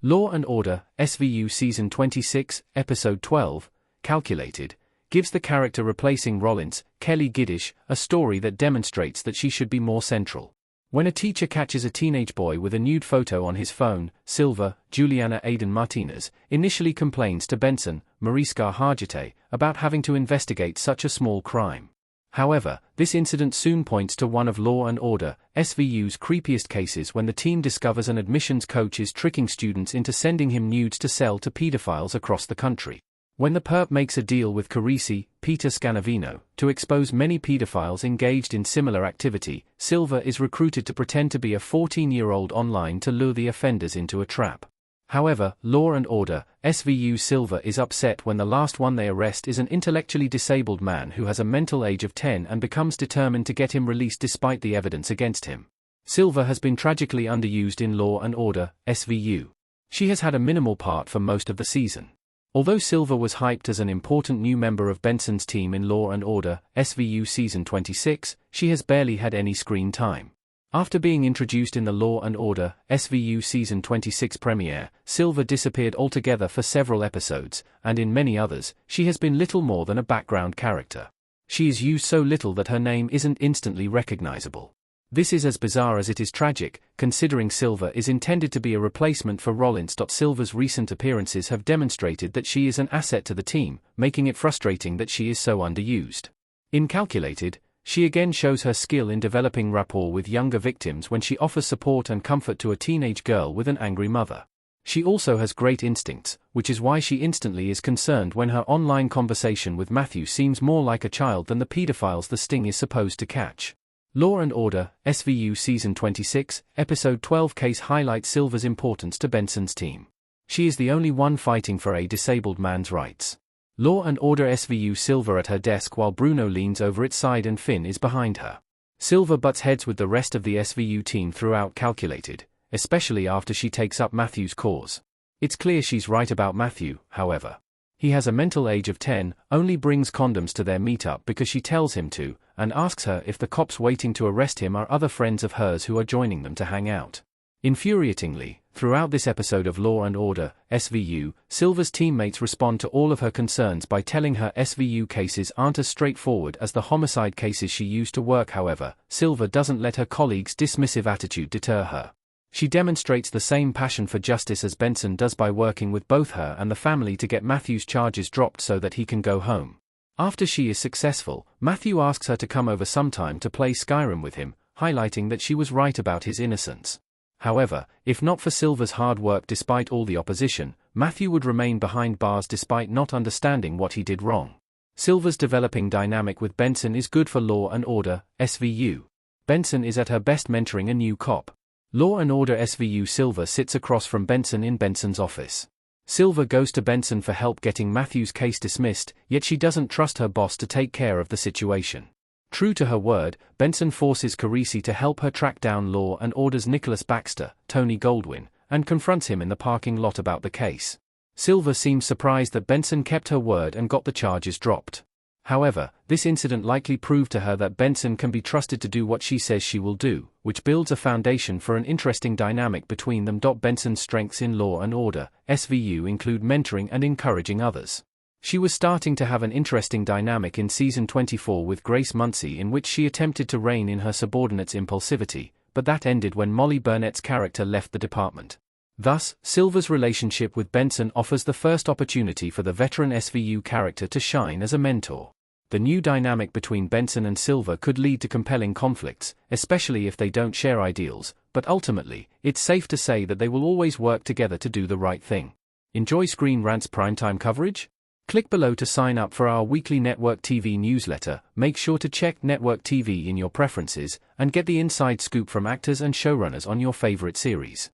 Law & Order, SVU Season 26, Episode 12, Calculated, gives the character replacing Rollins, Kelly Giddish, a story that demonstrates that she should be more central. When a teacher catches a teenage boy with a nude photo on his phone, Silva, Juliana Aiden Martinez, initially complains to Benson, Mariska Hargitay, about having to investigate such a small crime. However, this incident soon points to one of Law & Order, SVU's creepiest cases when the team discovers an admissions coach is tricking students into sending him nudes to sell to pedophiles across the country. When the perp makes a deal with Carisi, Peter Scanavino, to expose many pedophiles engaged in similar activity, Silva is recruited to pretend to be a 14-year-old online to lure the offenders into a trap. However, Law & Order, SVU Silva is upset when the last one they arrest is an intellectually disabled man who has a mental age of 10 and becomes determined to get him released despite the evidence against him. Silva has been tragically underused in Law & Order, SVU. She has had a minimal part for most of the season. Although Silva was hyped as an important new member of Benson's team in Law & Order, SVU Season 26, she has barely had any screen time. After being introduced in the Law & Order, SVU Season 26 premiere, Silva disappeared altogether for several episodes, and in many others, she has been little more than a background character. She is used so little that her name isn't instantly recognizable. This is as bizarre as it is tragic, considering Silva is intended to be a replacement for Rollins. Silva's recent appearances have demonstrated that she is an asset to the team, making it frustrating that she is so underused. In Calculated, she again shows her skill in developing rapport with younger victims when she offers support and comfort to a teenage girl with an angry mother. She also has great instincts, which is why she instantly is concerned when her online conversation with Matthew seems more like a child than the pedophiles the sting is supposed to catch. Law & Order, SVU Season 26, Episode 12 case highlights Silva's importance to Benson's team. She is the only one fighting for a disabled man's rights. Law & Order SVU Silva at her desk while Bruno leans over its side and Finn is behind her. Silva butts heads with the rest of the SVU team throughout Calculated, especially after she takes up Matthew's cause. It's clear she's right about Matthew, however. He has a mental age of 10, only brings condoms to their meetup because she tells him to, and asks her if the cops waiting to arrest him are other friends of hers who are joining them to hang out. Infuriatingly, throughout this episode of Law & Order, SVU, Silva's teammates respond to all of her concerns by telling her SVU cases aren't as straightforward as the homicide cases she used to work. However, Silva doesn't let her colleagues' dismissive attitude deter her. She demonstrates the same passion for justice as Benson does by working with both her and the family to get Matthew's charges dropped so that he can go home. After she is successful, Matthew asks her to come over sometime to play Skyrim with him, highlighting that she was right about his innocence. However, if not for Silva's hard work despite all the opposition, Matthew would remain behind bars despite not understanding what he did wrong. Silva's developing dynamic with Benson is good for Law & Order, SVU. Benson is at her best mentoring a new cop. Law & Order SVU Silva sits across from Benson in Benson's office. Silva goes to Benson for help getting Matthew's case dismissed, yet she doesn't trust her boss to take care of the situation. True to her word, Benson forces Carisi to help her track down Law & Order's Nicholas Baxter, Tony Goldwyn, and confronts him in the parking lot about the case. Silva seems surprised that Benson kept her word and got the charges dropped. However, this incident likely proved to her that Benson can be trusted to do what she says she will do, which builds a foundation for an interesting dynamic between them. Benson's strengths in Law & Order, SVU include mentoring and encouraging others. She was starting to have an interesting dynamic in Season 24 with Grace Muncy, in which she attempted to rein in her subordinates' impulsivity, but that ended when Molly Burnett's character left the department. Thus, Silva's relationship with Benson offers the first opportunity for the veteran SVU character to shine as a mentor. The new dynamic between Benson and Silva could lead to compelling conflicts, especially if they don't share ideals, but ultimately, it's safe to say that they will always work together to do the right thing. Enjoy Screen Rant's primetime coverage? Click below to sign up for our weekly Network TV newsletter. Make sure to check Network TV in your preferences, and get the inside scoop from actors and showrunners on your favorite series.